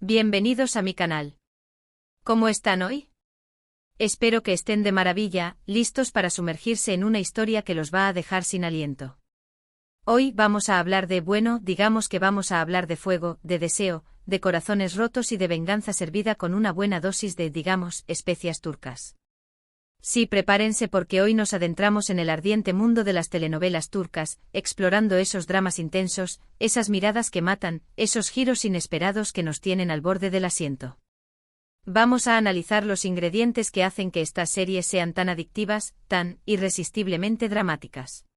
Bienvenidos a mi canal. ¿Cómo están hoy? Espero que estén de maravilla, listos para sumergirse en una historia que los va a dejar sin aliento. Hoy vamos a hablar digamos que vamos a hablar de fuego, de deseo, de corazones rotos y de venganza servida con una buena dosis de, especias turcas. Sí, prepárense porque hoy nos adentramos en el ardiente mundo de las telenovelas turcas, explorando esos dramas intensos, esas miradas que matan, esos giros inesperados que nos tienen al borde del asiento. Vamos a analizar los ingredientes que hacen que estas series sean tan adictivas, tan irresistiblemente dramáticas.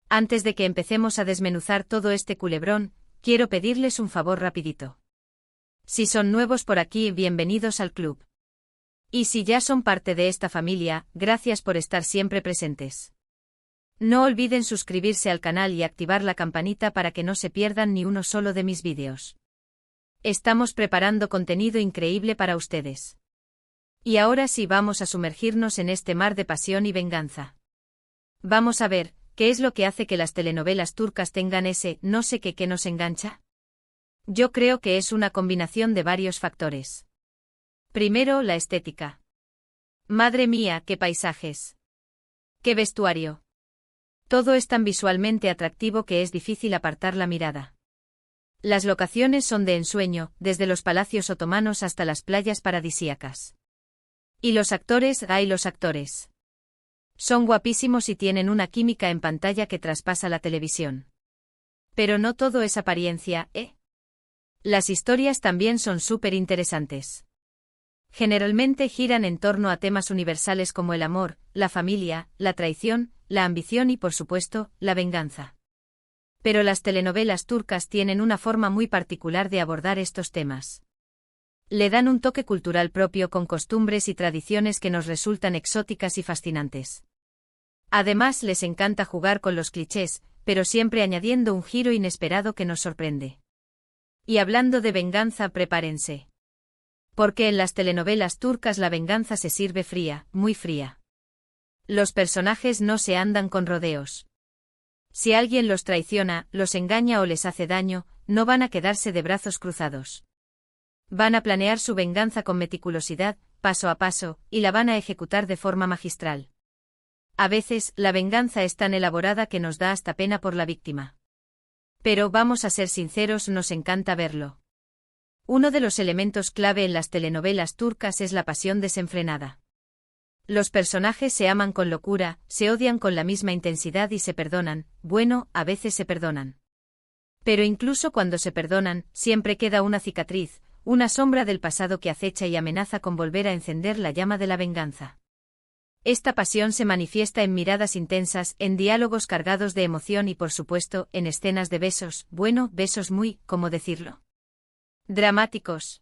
Antes de que empecemos a desmenuzar todo este culebrón, quiero pedirles un favor rapidito. Si son nuevos por aquí, bienvenidos al club. Y si ya son parte de esta familia, gracias por estar siempre presentes. No olviden suscribirse al canal y activar la campanita para que no se pierdan ni uno solo de mis vídeos. Estamos preparando contenido increíble para ustedes. Y ahora sí vamos a sumergirnos en este mar de pasión y venganza. Vamos a ver, ¿qué es lo que hace que las telenovelas turcas tengan ese no sé qué que nos engancha? Yo creo que es una combinación de varios factores. Primero, la estética. Madre mía, qué paisajes. Qué vestuario. Todo es tan visualmente atractivo que es difícil apartar la mirada. Las locaciones son de ensueño, desde los palacios otomanos hasta las playas paradisíacas. Y los actores, ¡ay los actores! Son guapísimos y tienen una química en pantalla que traspasa la televisión. Pero no todo es apariencia, ¿eh? Las historias también son súper interesantes. Generalmente giran en torno a temas universales como el amor, la familia, la traición, la ambición y, por supuesto, la venganza. Pero las telenovelas turcas tienen una forma muy particular de abordar estos temas. Le dan un toque cultural propio con costumbres y tradiciones que nos resultan exóticas y fascinantes. Además, les encanta jugar con los clichés, pero siempre añadiendo un giro inesperado que nos sorprende. Y hablando de venganza, prepárense. Porque en las telenovelas turcas la venganza se sirve fría, muy fría. Los personajes no se andan con rodeos. Si alguien los traiciona, los engaña o les hace daño, no van a quedarse de brazos cruzados. Van a planear su venganza con meticulosidad, paso a paso, y la van a ejecutar de forma magistral. A veces, la venganza es tan elaborada que nos da hasta pena por la víctima. Pero vamos a ser sinceros, nos encanta verlo. Uno de los elementos clave en las telenovelas turcas es la pasión desenfrenada. Los personajes se aman con locura, se odian con la misma intensidad y se perdonan, bueno, a veces se perdonan. Pero incluso cuando se perdonan, siempre queda una cicatriz, una sombra del pasado que acecha y amenaza con volver a encender la llama de la venganza. Esta pasión se manifiesta en miradas intensas, en diálogos cargados de emoción y, por supuesto, en escenas de besos, bueno, besos muy, ¿cómo decirlo? Dramáticos.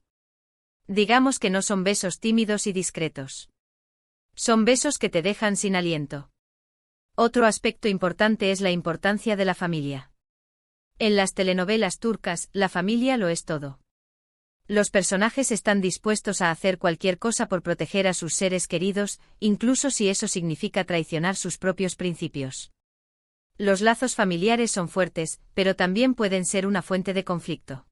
Digamos que no son besos tímidos y discretos. Son besos que te dejan sin aliento. Otro aspecto importante es la importancia de la familia. En las telenovelas turcas, la familia lo es todo. Los personajes están dispuestos a hacer cualquier cosa por proteger a sus seres queridos, incluso si eso significa traicionar sus propios principios. Los lazos familiares son fuertes, pero también pueden ser una fuente de conflicto.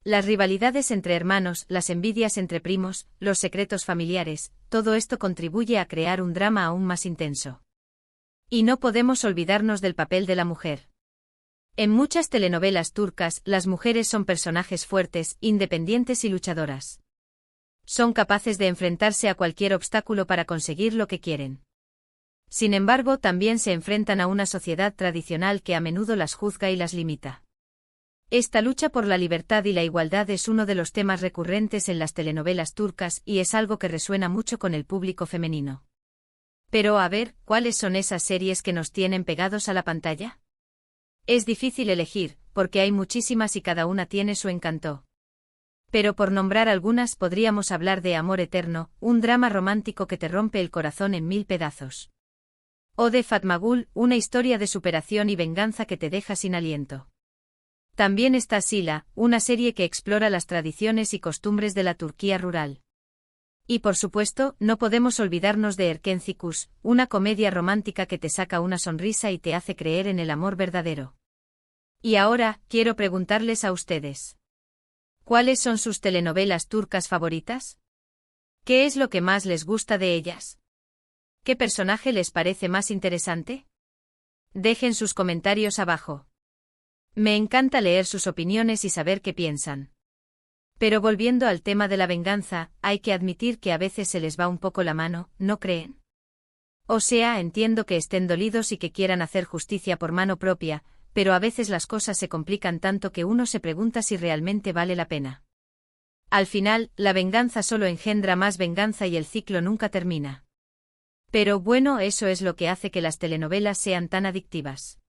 Las rivalidades entre hermanos, las envidias entre primos, los secretos familiares, todo esto contribuye a crear un drama aún más intenso. Y no podemos olvidarnos del papel de la mujer. En muchas telenovelas turcas, las mujeres son personajes fuertes, independientes y luchadoras. Son capaces de enfrentarse a cualquier obstáculo para conseguir lo que quieren. Sin embargo, también se enfrentan a una sociedad tradicional que a menudo las juzga y las limita. Esta lucha por la libertad y la igualdad es uno de los temas recurrentes en las telenovelas turcas y es algo que resuena mucho con el público femenino. Pero a ver, ¿cuáles son esas series que nos tienen pegados a la pantalla? Es difícil elegir, porque hay muchísimas y cada una tiene su encanto. Pero por nombrar algunas podríamos hablar de Amor Eterno, un drama romántico que te rompe el corazón en 1000 pedazos. O de Fatma Gul, una historia de superación y venganza que te deja sin aliento. También está Sila, una serie que explora las tradiciones y costumbres de la Turquía rural. Y por supuesto, no podemos olvidarnos de Erken Cikus, una comedia romántica que te saca una sonrisa y te hace creer en el amor verdadero. Y ahora, quiero preguntarles a ustedes. ¿Cuáles son sus telenovelas turcas favoritas? ¿Qué es lo que más les gusta de ellas? ¿Qué personaje les parece más interesante? Dejen sus comentarios abajo. Me encanta leer sus opiniones y saber qué piensan. Pero volviendo al tema de la venganza, hay que admitir que a veces se les va un poco la mano, ¿no creen? O sea, entiendo que estén dolidos y que quieran hacer justicia por mano propia, pero a veces las cosas se complican tanto que uno se pregunta si realmente vale la pena. Al final, la venganza solo engendra más venganza y el ciclo nunca termina. Pero bueno, eso es lo que hace que las telenovelas sean tan adictivas.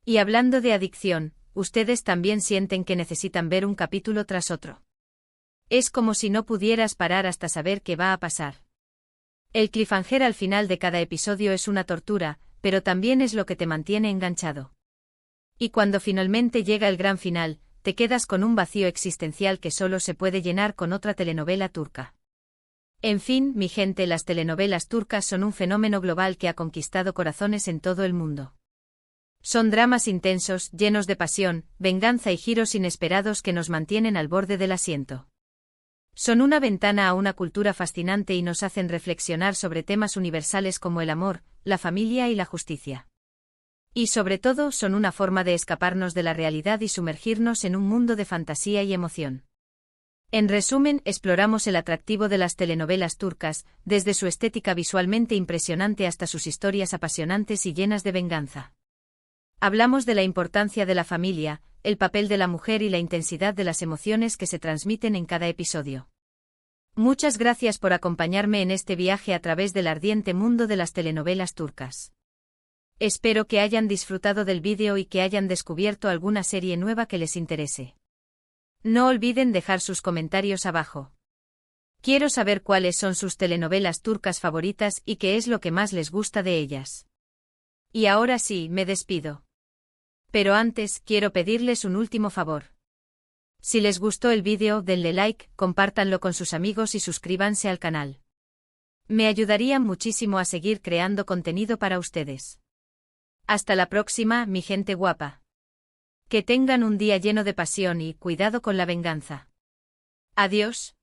Y hablando de adicción, ¿ustedes también sienten que necesitan ver un capítulo tras otro? Es como si no pudieras parar hasta saber qué va a pasar. El cliffhanger al final de cada episodio es una tortura, pero también es lo que te mantiene enganchado. Y cuando finalmente llega el gran final, te quedas con un vacío existencial que solo se puede llenar con otra telenovela turca. En fin, mi gente, las telenovelas turcas son un fenómeno global que ha conquistado corazones en todo el mundo. Son dramas intensos, llenos de pasión, venganza y giros inesperados que nos mantienen al borde del asiento. Son una ventana a una cultura fascinante y nos hacen reflexionar sobre temas universales como el amor, la familia y la justicia. Y sobre todo, son una forma de escaparnos de la realidad y sumergirnos en un mundo de fantasía y emoción. En resumen, exploramos el atractivo de las telenovelas turcas, desde su estética visualmente impresionante hasta sus historias apasionantes y llenas de venganza. Hablamos de la importancia de la familia, el papel de la mujer y la intensidad de las emociones que se transmiten en cada episodio. Muchas gracias por acompañarme en este viaje a través del ardiente mundo de las telenovelas turcas. Espero que hayan disfrutado del vídeo y que hayan descubierto alguna serie nueva que les interese. No olviden dejar sus comentarios abajo. Quiero saber cuáles son sus telenovelas turcas favoritas y qué es lo que más les gusta de ellas. Y ahora sí, me despido. Pero antes, quiero pedirles un último favor. Si les gustó el vídeo, denle like, compártanlo con sus amigos y suscríbanse al canal. Me ayudarían muchísimo a seguir creando contenido para ustedes. Hasta la próxima, mi gente guapa. Que tengan un día lleno de pasión y cuidado con la venganza. Adiós.